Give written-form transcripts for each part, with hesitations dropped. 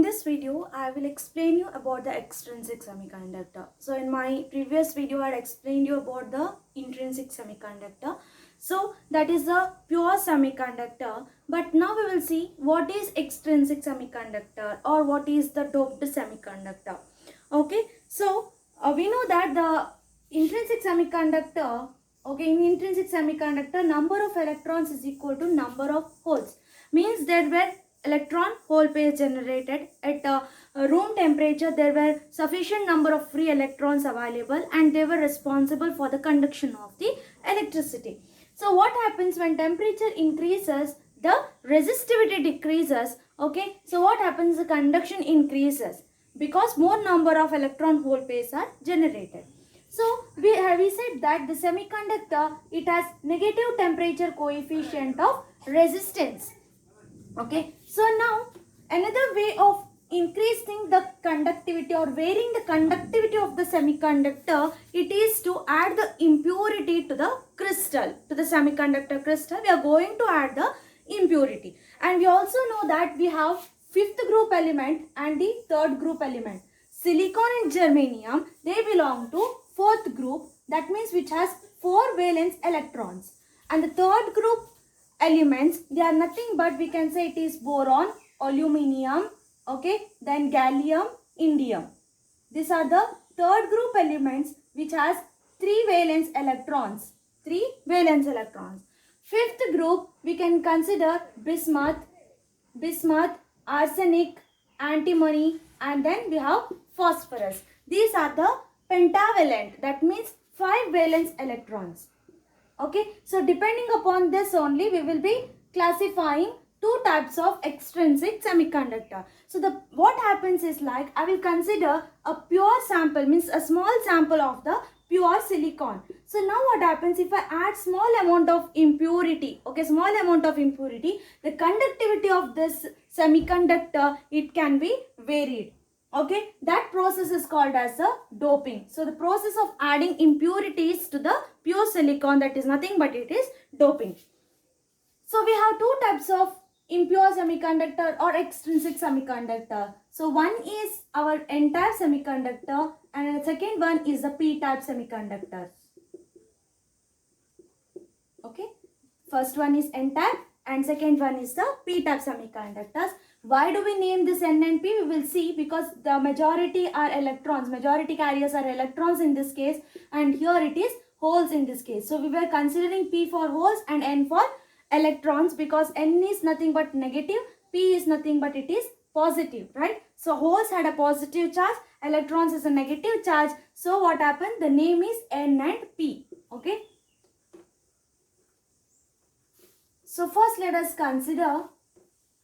this video, I will explain you about the extrinsic semiconductor. So in my previous video, I had explained you about the intrinsic semiconductor. So that is the pure semiconductor. But now we will see what is extrinsic semiconductor or what is the doped semiconductor. Okay, so we know that the intrinsic semiconductor, in intrinsic semiconductor, number of electrons is equal to number of holes. Means there were electron hole pairs generated at room temperature. There were sufficient number of free electrons available and they were responsible for the conduction of the electricity. So what happens when temperature increases, the resistivity decreases. Okay, so what happens, the conduction increases because more number of electron hole pairs are generated. So we said that the semiconductor, it has negative temperature coefficient of resistance. Okay, so now another way of increasing the conductivity or varying the conductivity of the semiconductor, it is to add the impurity to the crystal, to the semiconductor crystal. We are going to add the impurity, and we also know that we have fifth group element and the third group element. Silicon and germanium, they belong to fourth group, that means which has 4 valence electrons, and the third group elements, they are nothing but we can say it is boron, aluminium, okay, then gallium, indium. These are the third group elements which has 3 valence electrons. 3 valence electrons. Fifth group we can consider bismuth, arsenic, antimony, and then we have phosphorus. These are the pentavalent, that means 5 valence electrons. Okay, so depending upon this only we will be classifying 2 types of extrinsic semiconductor. So what happens is, like, I will consider a pure sample, means a small sample of the pure silicon. So now what happens, if I add small amount of impurity, okay, small amount of impurity, the conductivity of this semiconductor, it can be varied. Okay, that process is called as the doping. So the process of adding impurities to the pure silicon, that is nothing but it is doping. So we have 2 types of impure semiconductor or extrinsic semiconductor. So one is our n-type semiconductor and the second one is the p-type semiconductor. Okay, first one is n-type and second one is the p-type semiconductors. Why do we name this N and P? We will see, because the majority are electrons. Majority carriers are electrons in this case, and here it is holes in this case. So we were considering P for holes and N for electrons, because N is nothing but negative, P is nothing but it is positive, right? So holes had a positive charge, electrons is a negative charge. So what happened? The name is N and P. Okay. So first let us consider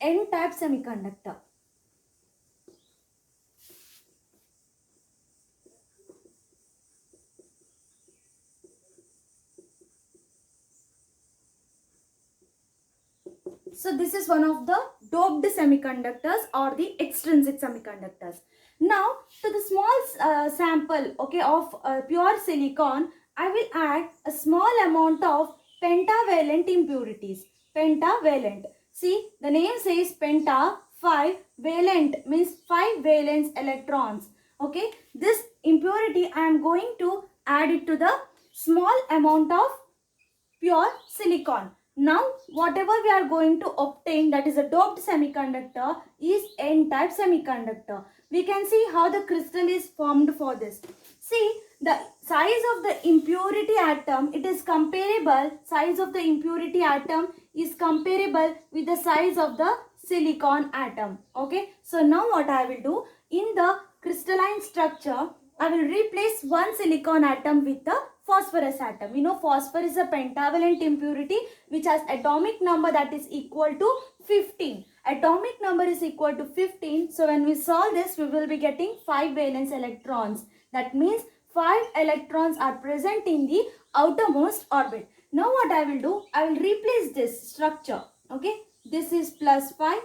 n-type semiconductor. So this is one of the doped semiconductors or the extrinsic semiconductors. Now to the small sample, okay, of pure silicon, I will add a small amount of pentavalent impurities. Pentavalent. See, the name says penta, 5, valent means 5 valence electrons. Okay, this impurity I am going to add it to the small amount of pure silicon. Now, whatever we are going to obtain, that is a doped semiconductor, is n-type semiconductor. We can see how the crystal is formed for this. See, the size of the impurity atom, it is comparable, size of the impurity atom is comparable with the size of the silicon atom. Okay, so now what I will do, in the crystalline structure, I will replace one silicon atom with the phosphorus atom. We know phosphorus is a pentavalent impurity which has atomic number that is equal to 15. Atomic number is equal to 15. So when we solve this, we will be getting 5 valence electrons. That means 5 electrons are present in the outermost orbit. Now what I will do, I will replace this structure. Okay, this is plus 5,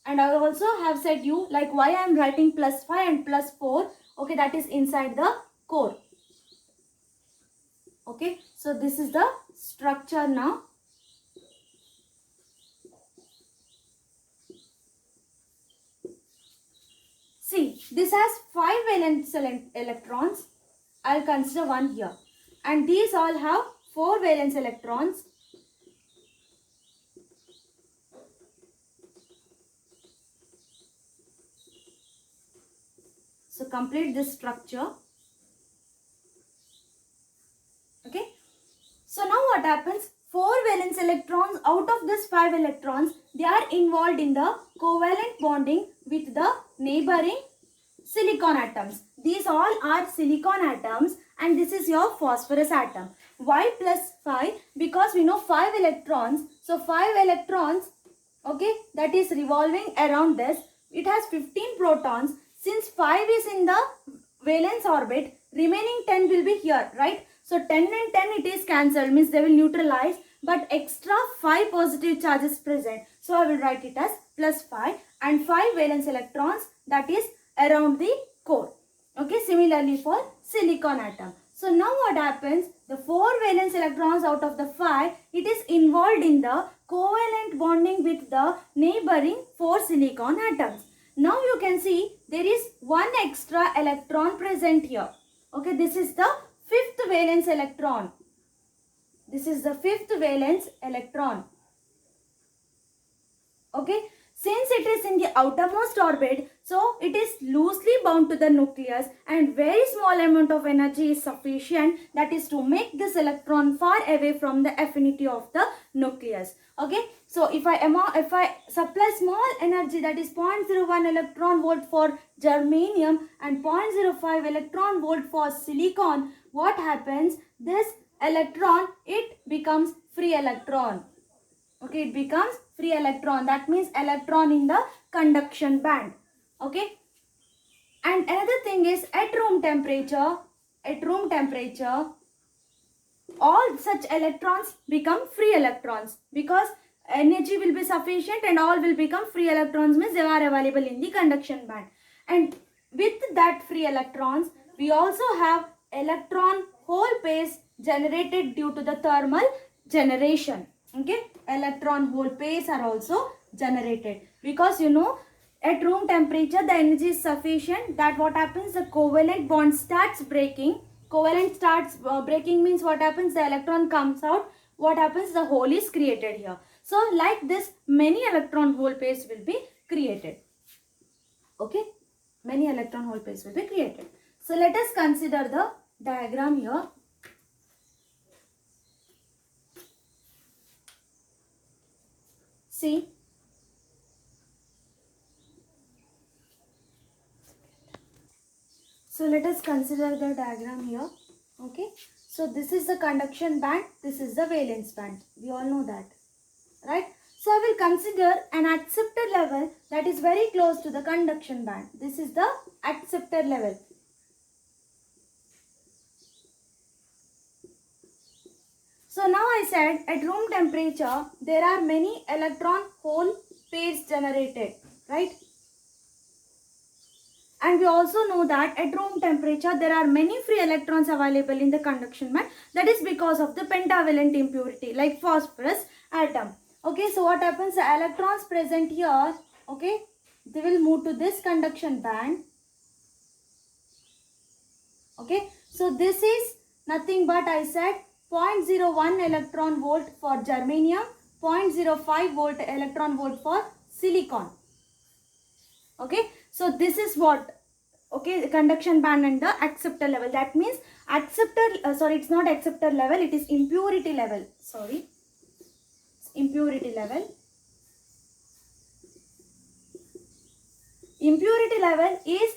and I also have said you like why I am writing plus 5 and plus 4. Okay, that is inside the core. Okay, so this is the structure now. see, this has 5 valence electrons. I'll consider one here. And these all have 4 valence electrons. So complete this structure. Okay. So now what happens? 4 valence electrons out of this 5 electrons, they are involved in the covalent bonding with the neighboring silicon atoms. These all are silicon atoms and this is your phosphorus atom. Why plus 5? Because we know 5 electrons. So 5 electrons, okay, that is revolving around this. It has 15 protons. Since 5 is in the valence orbit, remaining 10 will be here, right? So 10 and 10 it is cancelled, means they will neutralize, but extra 5 positive charges present. So I will write it as plus 5 and 5 valence electrons, that is around the core. Okay, similarly for silicon atom. So now what happens? The 4 valence electrons out of the 5, it is involved in the covalent bonding with the neighboring 4 silicon atoms. Now you can see there is one extra electron present here. Okay, this is the 5th valence electron. This is the 5th valence electron. Okay. Since it is in the outermost orbit, so it is loosely bound to the nucleus and very small amount of energy is sufficient, that is to make this electron far away from the affinity of the nucleus. Okay, so if I supply small energy, that is 0.01 electron volt for germanium and 0.05 electron volt for silicon, what happens? This electron, it becomes free electron. Okay, it becomes free electron. That means electron in the conduction band. Okay. And another thing is at room temperature, all such electrons become free electrons because energy will be sufficient and all will become free electrons, means they are available in the conduction band. And with that free electrons, we also have electron hole pairs generated due to the thermal generation. Okay, electron hole pairs are also generated because you know at room temperature the energy is sufficient, that what happens, the covalent bond starts breaking. Covalent starts breaking means what happens, the electron comes out, what happens, the hole is created here. So like this many electron hole pairs will be created. Okay, many electron hole pairs will be created. So let us consider the diagram here. See, so let us consider the diagram here. Okay, so this is the conduction band, this is the valence band. We all know that, right? So I will consider an acceptor level that is very close to the conduction band. This is the acceptor level. So now I said at room temperature there are many electron hole pairs generated, right? And we also know that at room temperature there are many free electrons available in the conduction band. That is because of the pentavalent impurity like phosphorus atom. Okay, so what happens, the electrons present here, okay, they will move to this conduction band. Okay, so this is nothing but I said 0.01 electron volt for germanium, 0.05 volt electron volt for silicon. Okay, so this is what, okay, the conduction band and the acceptor level. That means acceptor, sorry, it's not acceptor level, it is impurity level. Sorry, it's impurity level. Impurity level is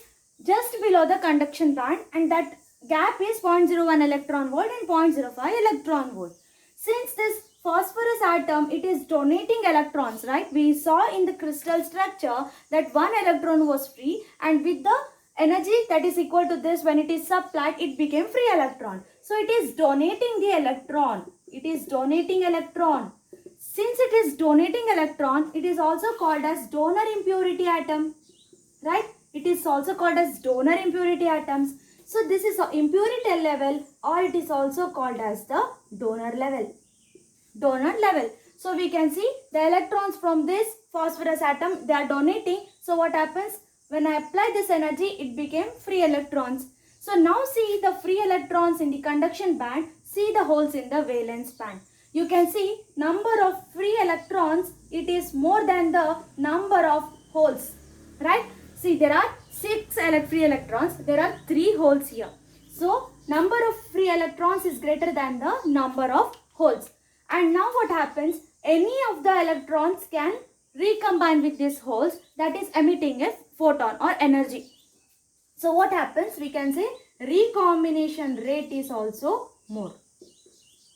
just below the conduction band and that gap is 0.01 electron volt and 0.05 electron volt. Since this phosphorus atom, it is donating electrons, right? We saw in the crystal structure that one electron was free and with the energy that is equal to this, when it is supplied, it became free electron. So it is donating the electron. It is donating electron. Since it is donating electron, it is also called as donor impurity atom, right? It is also called as donor impurity atoms. So this is impurity level, or it is also called as the donor level. Donor level. So we can see the electrons from this phosphorus atom, they are donating. So what happens? When I apply this energy, it became free electrons. So now see the free electrons in the conduction band, see the holes in the valence band. You can see number of free electrons, it is more than the number of holes, right? See, there are 6 free electrons, there are 3 holes here. So number of free electrons is greater than the number of holes. And now what happens? Any of the electrons can recombine with these holes, that is emitting a photon or energy. So what happens? We can say recombination rate is also more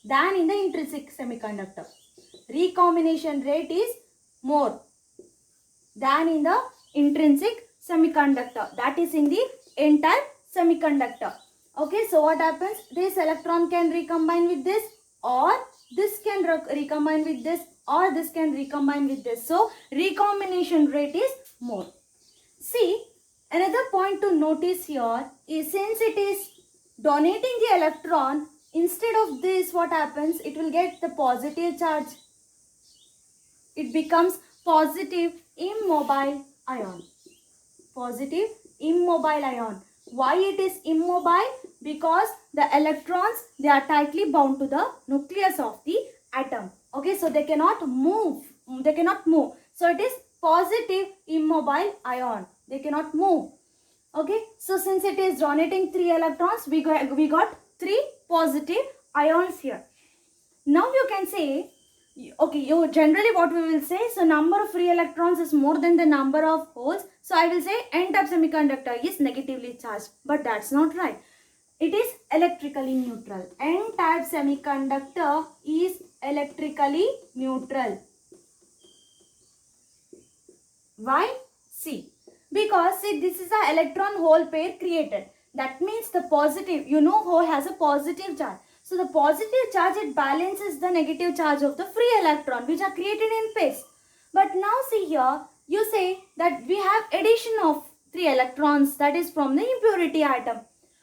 than in the intrinsic semiconductor. Recombination rate is more than in the intrinsic semiconductor, that is in the n-type semiconductor. Okay, so what happens? This electron can recombine with this, or this can recombine with this, or this can recombine with this. So recombination rate is more. See, another point to notice here is, since it is donating the electron, instead of this, what happens? It will get the positive charge. It becomes positive immobile ion. Positive immobile ion. Why it is immobile? Because the electrons, they are tightly bound to the nucleus of the atom. Okay, so they cannot move. They cannot move. So it is positive immobile ion. They cannot move. Okay, so since it is donating 3 electrons, we got 3 positive ions here. Now you can say, okay, you generally what we will say, so number of free electrons is more than the number of holes. So I will say n-type semiconductor is negatively charged, but that's not right. It is electrically neutral. N-type semiconductor is electrically neutral. Why? See, because see, this is the electron hole pair created. That means the positive, you know, hole has a positive charge. So the positive charge, it balances the negative charge of the free electron which are created in pairs. But now see here, you say that we have addition of 3 electrons, that is from the impurity atom.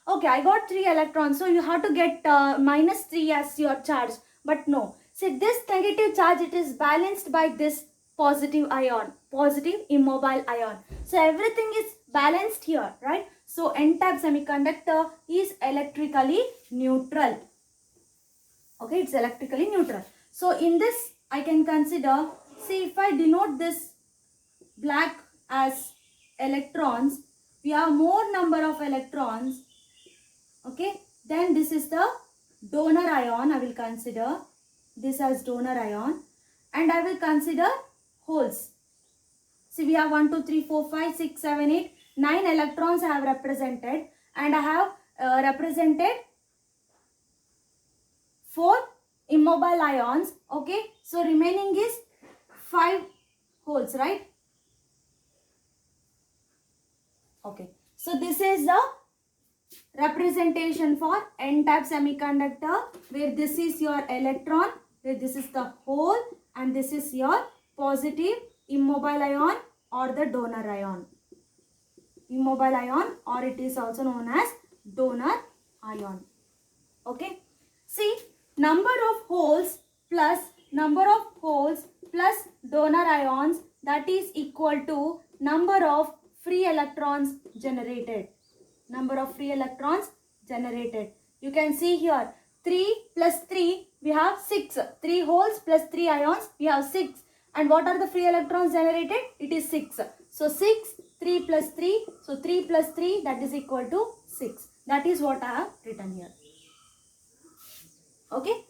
Okay, I got 3 electrons, so you have to get minus 3 as your charge. But no, see, this negative charge, it is balanced by this positive ion, positive immobile ion. So everything is balanced here, right? So n-type semiconductor is electrically neutral. Okay, it's electrically neutral. So in this, I can consider, see, if I denote this black as electrons, we have more number of electrons. Okay, then this is the donor ion. I will consider this as donor ion, and I will consider holes. See, we have 1, 2, 3, 4, 5, 6, 7, 8, 9 electrons I have represented, and I have represented 4 immobile ions. Okay, so remaining is 5 holes, right? Okay, so this is the representation for n-type semiconductor, where this is your electron, where this is the hole, and this is your positive immobile ion or the donor ion. Immobile ion, or it is also known as donor ion. Okay, see, number of holes plus donor ions, that is equal to number of free electrons generated. Number of free electrons generated. You can see here 3 plus 3, we have 6. 3 holes plus 3 ions, we have 6. And what are the free electrons generated? It is 6. So 6, 3 plus 3. So 3 plus 3, that is equal to 6. That is what I have written here. Okay.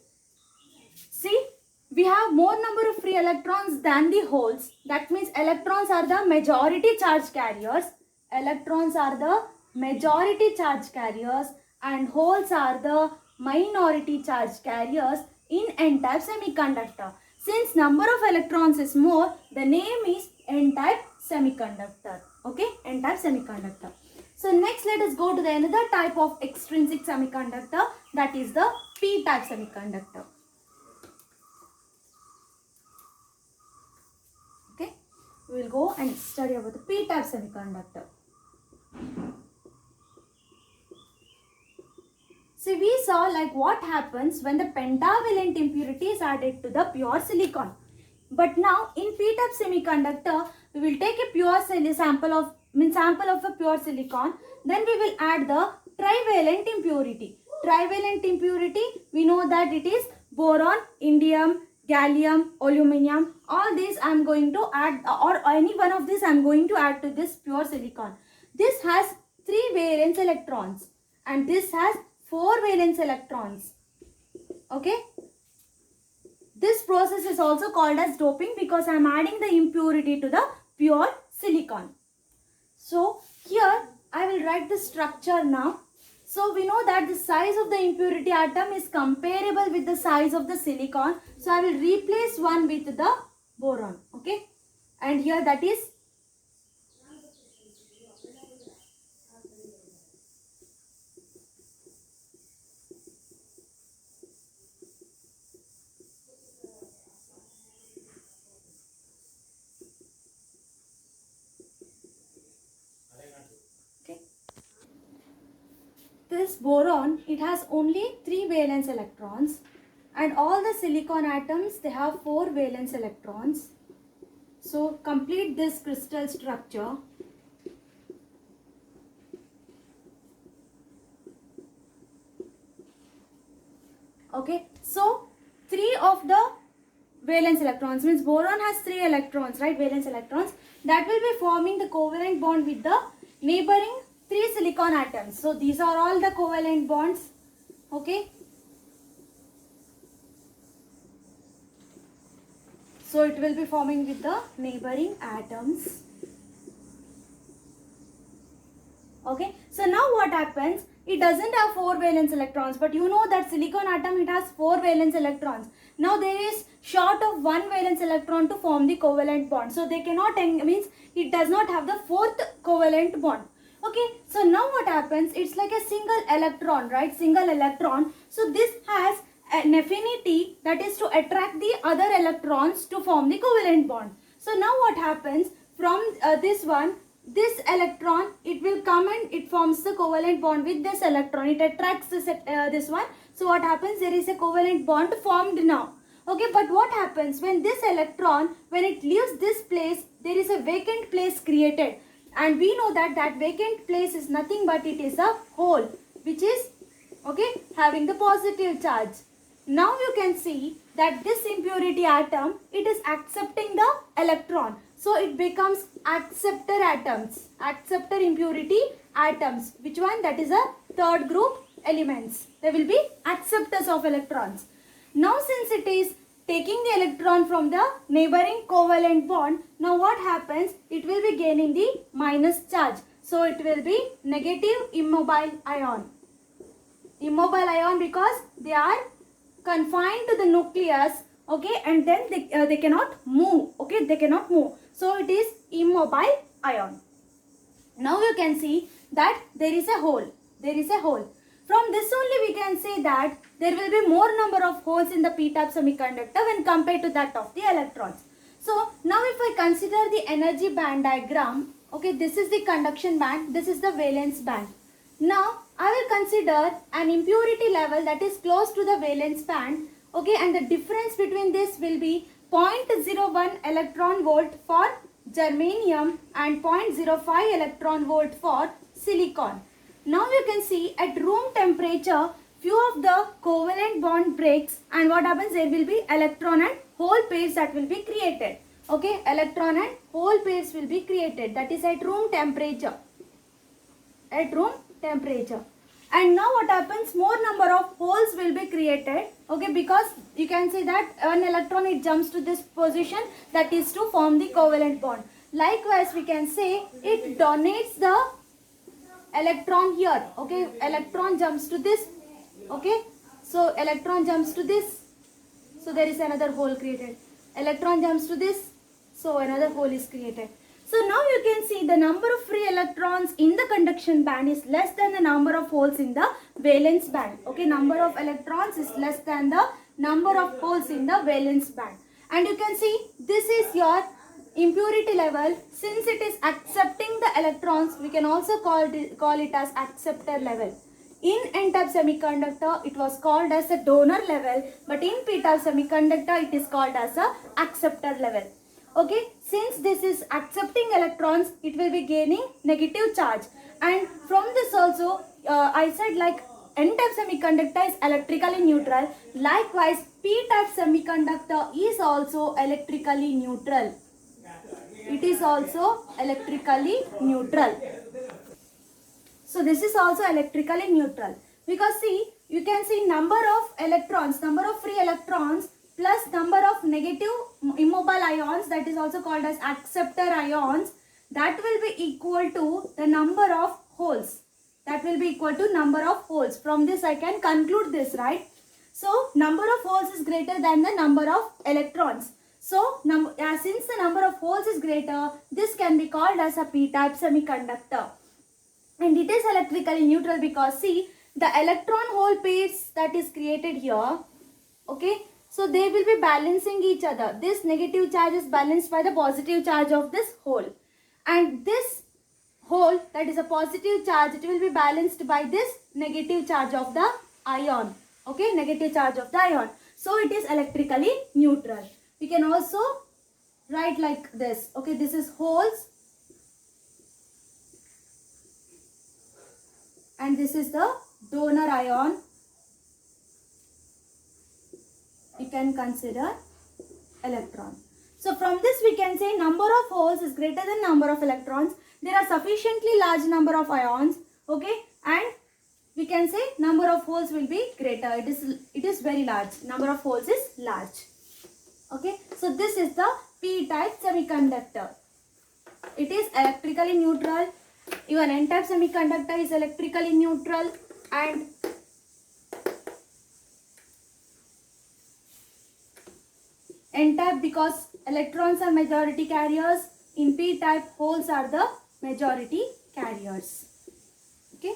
See, we have more number of free electrons than the holes. That means electrons are the majority charge carriers. Electrons are the majority charge carriers, and holes are the minority charge carriers in n-type semiconductor. Since number of electrons is more, the name is n-type semiconductor. Okay, n-type semiconductor. So next, let us go to the another type of extrinsic semiconductor, that is the p-type semiconductor. Okay, we will go and study about the p-type semiconductor. So we saw like what happens when the pentavalent impurity is added to the pure silicon. But now in p-type semiconductor, we will take a pure sample of means sample of a pure silicon. Then we will add the trivalent impurity. Trivalent impurity, we know that it is boron, indium, gallium, aluminum. All these I am going to add, or any one of these I am going to add to this pure silicon. This has 3 valence electrons and this has 4 valence electrons. Okay. This process is also called as doping because I am adding the impurity to the pure silicon. So here I will write the structure now. So we know that the size of the impurity atom is comparable with the size of the silicon. So I will replace one with the boron. Okay. And here that is this boron, it has only 3 valence electrons and all the silicon atoms, they have 4 valence electrons. So complete this crystal structure. Okay, so 3 of the valence electrons, means boron has 3 electrons, right, valence electrons, that will be forming the covalent bond with the neighboring 3 silicon atoms. So these are all the covalent bonds. Okay. So it will be forming with the neighboring atoms. Okay. So now what happens? It doesn't have 4 valence electrons, but you know that silicon atom, it has 4 valence electrons. Now there is short of 1 valence electron to form the covalent bond. So they cannot, means it does not have the 4th covalent bond. Okay, so now what happens? It's like a single electron, right? Single electron. So this has an affinity, that is to attract the other electrons to form the covalent bond. So now what happens? From this one, this electron, it will come and it forms the covalent bond with this electron. It attracts this one. So what happens? There is a covalent bond formed now. Okay, but what happens when this electron, when it leaves this place, there is a vacant place created. And we know that that vacant place is nothing but it is a hole which is, okay, having the positive charge. Now you can see that this impurity atom, it is accepting the electron. So it becomes acceptor atoms, acceptor impurity atoms. Which one? That is a 3rd group elements. They will be acceptors of electrons. Now since it is taking the electron from the neighboring covalent bond, now what happens? It will be gaining the minus charge. So it will be negative immobile ion. Immobile ion because they are confined to the nucleus, okay, and then they cannot move, okay, they cannot move. So it is immobile ion. Now you can see that there is a hole. There is a hole. From this only we can say that there will be more number of holes in the p-type semiconductor when compared to that of the electrons. So now if I consider the energy band diagram, okay, this is the conduction band, this is the valence band. Now I will consider an impurity level that is close to the valence band, okay, and the difference between this will be 0.01 electron volt for germanium and 0.05 electron volt for silicon. Now you can see at room temperature, few of the covalent bond breaks, and what happens? There will be electron and hole pairs that will be created. Okay, electron and hole pairs will be created. That is at room temperature. At room temperature. And now what happens? More number of holes will be created. Okay, because you can see that an electron, it jumps to this position, that is to form the covalent bond. Likewise, we can say it donates the electron here. Okay, electron jumps to this. Okay, so electron jumps to this. So there is another hole created. Electron jumps to this. So another hole is created. So now you can see the number of free electrons in the conduction band is less than the number of holes in the valence band. Okay, number of electrons is less than the number of holes in the valence band. And you can see this is your impurity level. Since it is accepting the electrons, we can also call it as acceptor level. In n-type semiconductor, it was called as a donor level, but in p-type semiconductor, it is called as a acceptor level. Okay, since this is accepting electrons, it will be gaining negative charge. And from this also, I said like n-type semiconductor is electrically neutral. Likewise, p-type semiconductor is also electrically neutral. It is also electrically neutral. So this is also electrically neutral, because see, you can see number of electrons, number of free electrons plus number of negative immobile ions, that is also called as acceptor ions, that will be equal to the number of holes. That will be equal to number of holes. From this I can conclude this, right? So number of holes is greater than the number of electrons. So since the number of holes is greater, this can be called as a p-type semiconductor. And it is electrically neutral because see, the electron hole pairs that is created here, okay, so they will be balancing each other. This negative charge is balanced by the positive charge of this hole, and this hole, that is a positive charge, it will be balanced by this negative charge of the ion. Okay, negative charge of the ion. So it is electrically neutral. We can also write like this. Okay, this is holes and this is the donor ion. You can consider electron. So from this we can say number of holes is greater than number of electrons. There are sufficiently large number of ions. Okay, and we can say number of holes will be greater. It is very large. Number of holes is large. Okay, so this is the p-type semiconductor. It is electrically neutral. Even n-type semiconductor is electrically neutral, and n-type because electrons are majority carriers. In p-type, holes are the majority carriers. Okay.